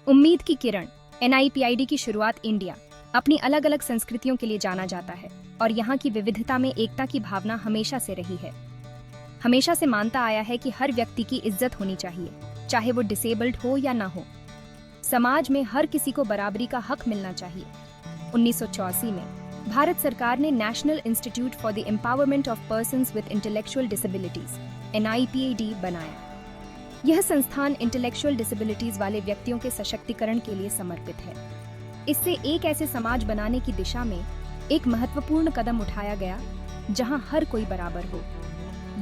उम्मीद की किरण NIPID की शुरुआत इंडिया अपनी अलग अलग संस्कृतियों के लिए जाना जाता है और यहाँ की विविधता में एकता की भावना हमेशा से रही है। हमेशा से मानता आया है कि हर व्यक्ति की इज्जत होनी चाहिए, चाहे वो डिसेबल्ड हो या ना हो। समाज में हर किसी को बराबरी का हक मिलना चाहिए। 1984 में भारत सरकार ने national institute for the empowerment of persons with intellectual disabilities NIPID बनाया। यह संस्थान इंटेलेक्चुअल डिसेबिलिटीज वाले व्यक्तियों के सशक्तिकरण के लिए समर्पित है। इससे एक ऐसे समाज बनाने की दिशा में एक महत्वपूर्ण कदम उठाया गया जहां हर कोई बराबर हो।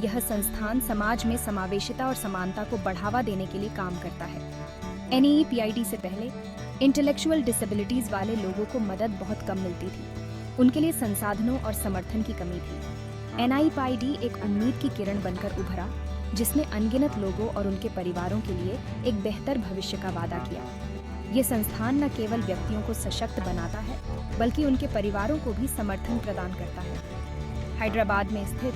यह संस्थान समाज में समावेशिता और समानता को बढ़ावा देने के लिए काम करता है। NIPID से पहले इंटेलेक्चुअल डिसेबिलिटीज वाले लोगों को मदद बहुत कम मिलती थी। उनके लिए संसाधनों और समर्थन की कमी थी। NIPID एक उम्मीद की किरण बनकर उभरा, जिसने अनगिनत लोगों और उनके परिवारों के लिए एक बेहतर भविष्य का वादा किया। ये संस्थान न केवल व्यक्तियों को सशक्त बनाता है, बल्कि उनके परिवारों को भी समर्थन प्रदान करता है। हैदराबाद में स्थित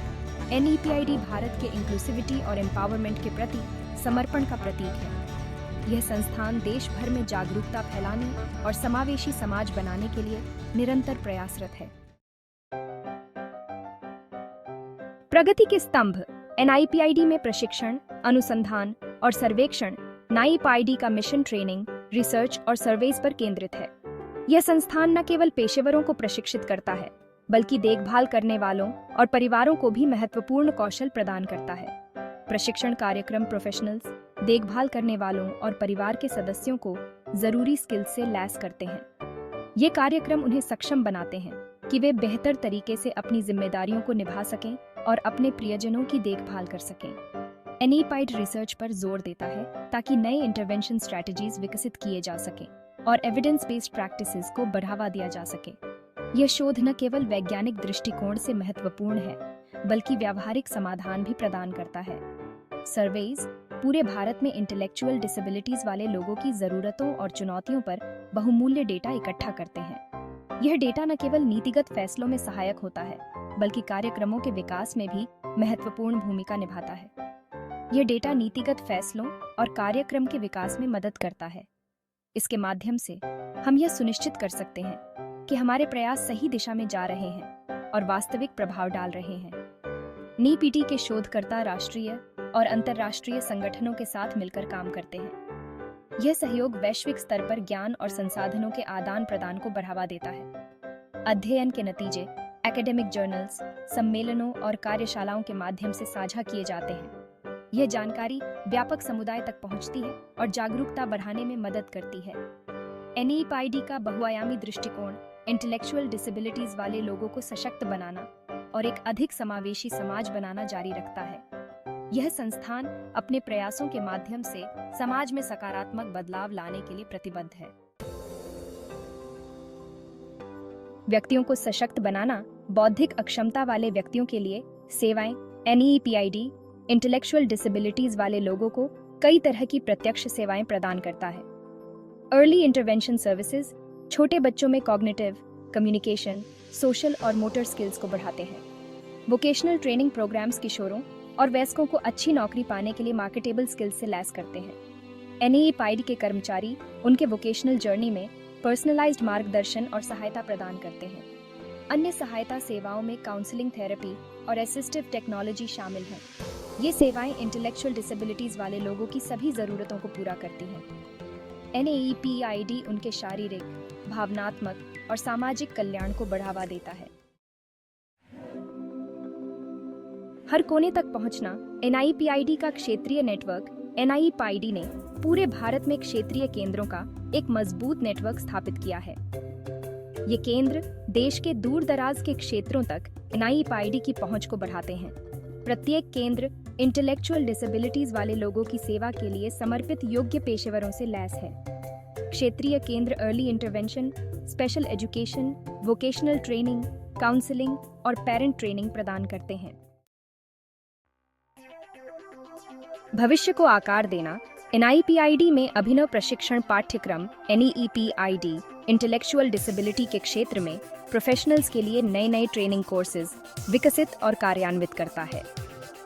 NIPID भारत के इंक्लूसिविटी और एम्पावरमेंट के प्रति समर्पण का प्रतीक है। यह संस्थान देश भर में जागरूकता फैलाने और समावेशी समाज बनाने के लिए निरंतर प्रयासरत है। प्रगति के स्तंभ NIPID में प्रशिक्षण, अनुसंधान और सर्वेक्षण NIPID का मिशन ट्रेनिंग, रिसर्च और सर्वेस पर केंद्रित है। यह संस्थान न केवल पेशेवरों को प्रशिक्षित करता है, बल्कि देखभाल करने वालों और परिवारों को भी महत्वपूर्ण कौशल प्रदान करता है। प्रशिक्षण कार्यक्रम प्रोफेशनल्स, देखभाल करने वालों और परिवार के सदस्यों को जरूरी स्किल्स से लैस करते हैं। ये कार्यक्रम उन्हें सक्षम बनाते हैं कि वे बेहतर तरीके से अपनी जिम्मेदारियों को निभा सकें और अपने प्रियजनों की देखभाल कर सकें। NIPID रिसर्च पर जोर देता है ताकि नए इंटरवेंशन स्ट्रैटेजीज विकसित किए जा सकें और एविडेंस बेस्ड प्रैक्टिसेस को बढ़ावा दिया जा सके। यह शोध न केवल वैज्ञानिक दृष्टिकोण से महत्वपूर्ण है, बल्कि व्यावहारिक समाधान भी प्रदान करता है। सर्वेज पूरे भारत में इंटेलेक्चुअल डिसेबिलिटीज वाले लोगों की जरूरतों और चुनौतियों पर बहुमूल्य डेटा इकट्ठा करते हैं। यह डेटा न केवल नीतिगत फैसलों में सहायक होता है, बल्कि कार्यक्रमों के विकास में भी महत्वपूर्ण भूमिका निभाता है। यह डेटा नीतिगत फैसलों और कार्यक्रम के विकास में मदद करता है। इसके माध्यम से हम यह सुनिश्चित कर सकते हैं कि हमारे प्रयास सही दिशा में जा रहे हैं और वास्तविक प्रभाव डाल रहे हैं। NIPID के शोधकर्ता राष्ट्रीय और अंतर्राष्ट्रीय संगठनों के साथ मिलकर काम करते हैं। यह सहयोग वैश्विक स्तर पर ज्ञान और संसाधनों के आदान प्रदान को बढ़ावा देता है। अध्ययन के नतीजे एकेडमिक जर्नल्स, सम्मेलनों और कार्यशालाओं के माध्यम से साझा किए जाते हैं। यह जानकारी व्यापक समुदाय तक पहुंचती है और जागरूकता बढ़ाने में मदद करती है। NIPID का बहुआयामी दृष्टिकोण इंटेलेक्चुअल डिसेबिलिटीज वाले लोगों को सशक्त बनाना और एक अधिक समावेशी समाज बनाना जारी रखता है। यह संस्थान अपने प्रयासों के माध्यम से समाज में सकारात्मक बदलाव लाने के लिए प्रतिबद्ध है। व्यक्तियों को सशक्त बनाना, बौद्धिक अक्षमता वाले व्यक्तियों के लिए सेवाएं NIPID इंटेलेक्चुअल डिसेबिलिटीज वाले लोगों को कई तरह की प्रत्यक्ष सेवाएं प्रदान करता है। अर्ली इंटरवेंशन सर्विसेज छोटे बच्चों में कॉग्निटिव, कम्युनिकेशन, सोशल और मोटर स्किल्स को बढ़ाते हैं। वोकेशनल ट्रेनिंग प्रोग्राम्स किशोरों और वयस्कों को अच्छी नौकरी पाने के लिए मार्केटेबल स्किल्स से लैस करते हैं। NIPID के कर्मचारी उनके वोकेशनल जर्नी में पर्सनलाइज्ड मार्गदर्शन और सहायता प्रदान करते हैं। अन्य सहायता सेवाओं में काउंसलिंग, थेरेपी और असिस्टिव टेक्नोलॉजी शामिल हैं। ये सेवाएं इंटेलेक्चुअल डिसेबिलिटीज वाले लोगों की सभी जरूरतों को पूरा करती हैं। NIPID उनके शारीरिक, भावनात्मक और सामाजिक कल्याण को बढ़ावा देता है। हर कोने तक पहुंचना NIPID का क्षेत्रीय नेटवर्क NIPID ने पूरे भारत में क्षेत्रीय केंद्रों का एक मजबूत नेटवर्क स्थापित किया है। ये केंद्र देश के दूर दराज के क्षेत्रों तक NIPID की पहुंच को बढ़ाते हैं। प्रत्येक केंद्र इंटेलेक्चुअल डिसेबिलिटीज वाले लोगों की सेवा के लिए समर्पित योग्य पेशेवरों से लैस है। क्षेत्रीय केंद्र early intervention, special education, vocational training, counselling और पेरेंट ट्रेनिंग प्रदान करते हैं। भविष्य को आकार देना NIPID में अभिनव प्रशिक्षण पाठ्यक्रम NEPID इंटेलेक्चुअल डिसेबिलिटी के क्षेत्र में प्रोफेशनल्स के लिए नए नए ट्रेनिंग कोर्सेज विकसित और कार्यान्वित करता है।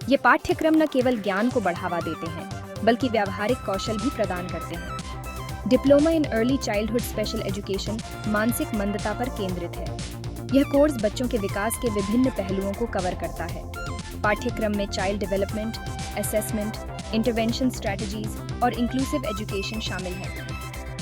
ये पाठ्यक्रम न केवल ज्ञान को बढ़ावा देते हैं, बल्कि व्यावहारिक कौशल भी प्रदान करते हैं। Diploma in early childhood special education मानसिक मंदता पर केंद्रित है। यह कोर्स बच्चों के विकास के विभिन्न पहलुओं को कवर करता है। पाठ्यक्रम में child development, assessment, intervention strategies और इंक्लूसिव एजुकेशन शामिल है।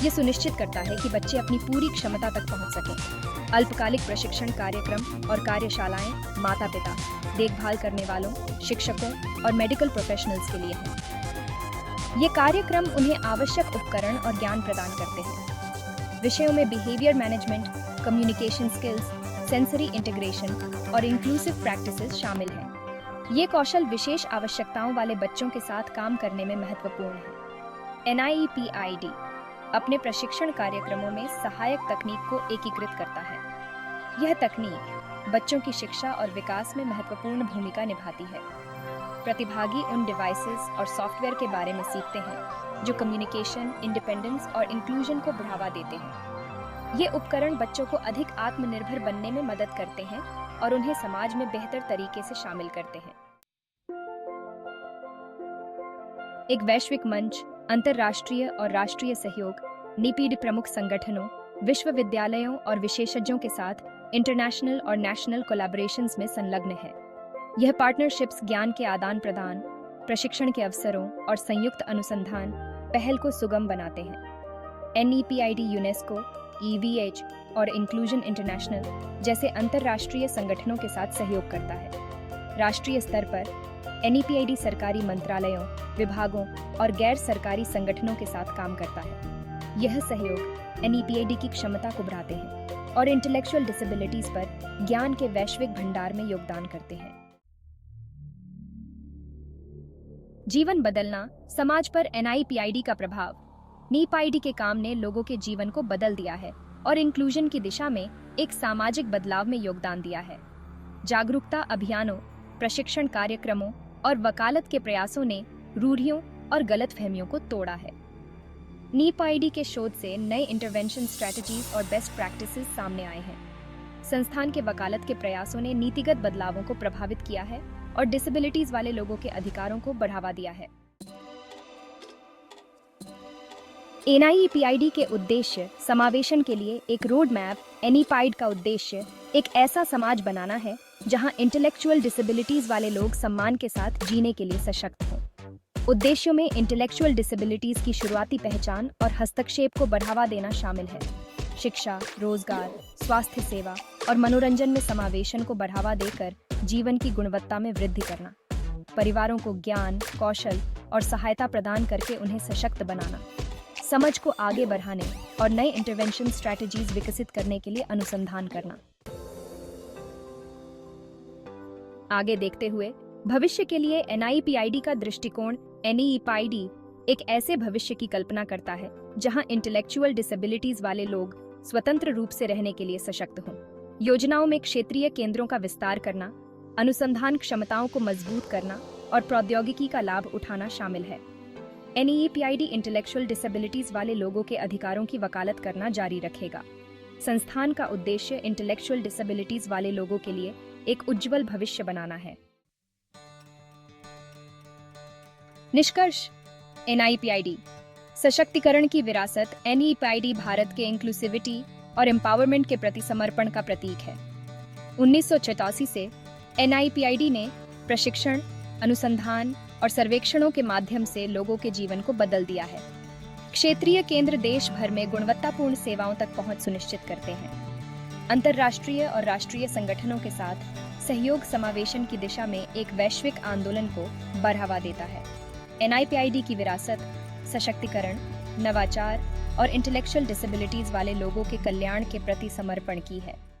ये सुनिश्चित करता है कि बच्चे अपनी पूरी क्षमता तक पहुंच सकें। अल्पकालिक प्रशिक्षण कार्यक्रम और कार्यशालाएं माता-पिता, देखभाल करने वालों, शिक्षकों और मेडिकल प्रोफेशनल्स के लिए हैं। ये कार्यक्रम उन्हें आवश्यक उपकरण और ज्ञान प्रदान करते हैं। विषयों में behaviour management, communication skills, sensory integration और इंक्लूसिव प्रैक्टिसेस शामिल हैं। ये कौशल विशेष आवश्यकताओं वाले बच्चों के साथ काम करने में महत्वपूर्ण है। NIEPID अपने प्रशिक्षण कार्यक्रमों में सहायक तकनीक को एकीकृत करता है। यह तकनीक बच्चों की शिक्षा और विकास में महत्वपूर्ण भूमिका निभाती है। प्रतिभागी उन डिवाइसेस और सॉफ्टवेयर के बारे में सीखते हैं जो कम्युनिकेशन, इंडिपेंडेंस और इंक्लूजन को बढ़ावा देते हैं। ये उपकरण बच्चों को अधिक आत्मनिर्भर बनने में मदद करते हैं और उन्हें समाज में बेहतर तरीके से शामिल करते हैं। एक वैश्विक मंच, अंतर्राष्ट्रीय और राष्ट्रीय सहयोग NIPID प्रमुख संगठनों, विश्वविद्यालयों और विशेषज्ञों के साथ इंटरनेशनल और नेशनल कोलैबोरेशंस में संलग्न है। यह पार्टनरशिप्स ज्ञान के आदान प्रदान, प्रशिक्षण के अवसरों और संयुक्त अनुसंधान पहल को सुगम बनाते हैं। NEPID यूनेस्को, EVH और इंक्लूजन इंटरनेशनल जैसे अंतर्राष्ट्रीय संगठनों के साथ सहयोग करता है। राष्ट्रीय स्तर पर NEPID सरकारी मंत्रालयों, विभागों और गैर सरकारी संगठनों के साथ काम करता है। यह सहयोग NEPID की क्षमता को बढ़ाते हैं और इंटेलेक्चुअल डिसेबिलिटीज पर ज्ञान के वैश्विक भंडार में योगदान करते हैं। जीवन बदलना, समाज पर NIPID का प्रभाव। NIPID के काम ने लोगों के जीवन को बदल दिया है और इंक्लूजन की दिशा में एक सामाजिक बदलाव में योगदान दिया है। जागरूकता अभियानों, प्रशिक्षण कार्यक्रमों और वकालत के प्रयासों ने रूढ़ियों और गलतफहमियों को तोड़ा है। NIPID के शोध से नए इंटरवेंशन स्ट्रैटेजीज और बेस्ट प्रैक्टिसेस सामने आए हैं। संस्थान के वकालत के प्रयासों ने नीतिगत बदलावों को प्रभावित किया है और डिसेबिलिटीज वाले लोगों के अधिकारों को बढ़ावा दिया है। NIPID के उद्देश्य समावेशन के लिए एक रोड मैप। NIPID का उद्देश्य एक ऐसा समाज बनाना है जहां इंटेलेक्चुअल डिसेबिलिटीज वाले लोग सम्मान के साथ जीने के लिए सशक्त हों। उद्देश्यों में इंटेलेक्चुअल डिसेबिलिटीज की शुरुआती पहचान और हस्तक्षेप को बढ़ावा देना शामिल है। शिक्षा, रोजगार, स्वास्थ्य सेवा और मनोरंजन में समावेशन को बढ़ावा देकर जीवन की गुणवत्ता में वृद्धि करना। परिवारों को ज्ञान, कौशल और सहायता प्रदान करके उन्हें सशक्त बनाना। समझ को आगे बढ़ाने और नए इंटरवेंशन स्ट्रैटेजीज विकसित करने के लिए अनुसंधान करना। आगे देखते हुए भविष्य के लिए NIPID का दृष्टिकोण। NEPID एक ऐसे भविष्य की कल्पना करता है जहां इंटेलेक्चुअल डिसेबिलिटीज वाले लोग स्वतंत्र रूप से रहने के लिए सशक्त हों। योजनाओं में क्षेत्रीय केंद्रों का विस्तार करना, अनुसंधान क्षमताओं को मजबूत करना और प्रौद्योगिकी का लाभ उठाना शामिल है। NEPID इंटेलेक्चुअल डिसेबिलिटीज वाले लोगों के अधिकारों की वकालत करना जारी रखेगा। संस्थान का उद्देश्य इंटेलेक्चुअल डिसेबिलिटीज वाले लोगों के लिए एक उज्जवल भविष्य बनाना है। निष्कर्ष। NIPID सशक्तिकरण की विरासत। NEPID भारत के इंक्लूसिविटी और एम्पावरमेंट के प्रति समर्पण का प्रतीक है। 1986 से NIPID ने प्रशिक्षण, अनुसंधान और सर्वेक्षणों के माध्यम से लोगों के जीवन को बदल दिया है। क्षेत्रीय केंद्र देश भर में गुणवत्तापूर्ण सेवाओं तक पहुंच सुनिश्चित करते हैं। अंतर्राष्ट्रीय और राष्ट्रीय संगठनों के साथ सहयोग समावेशन की दिशा में एक वैश्विक आंदोलन को बढ़ावा देता है। NIPID की विरासत सशक्तिकरण, नवाचार और इंटेलेक्चुअल डिसेबिलिटीज वाले लोगों के कल्याण के प्रति समर्पण की है।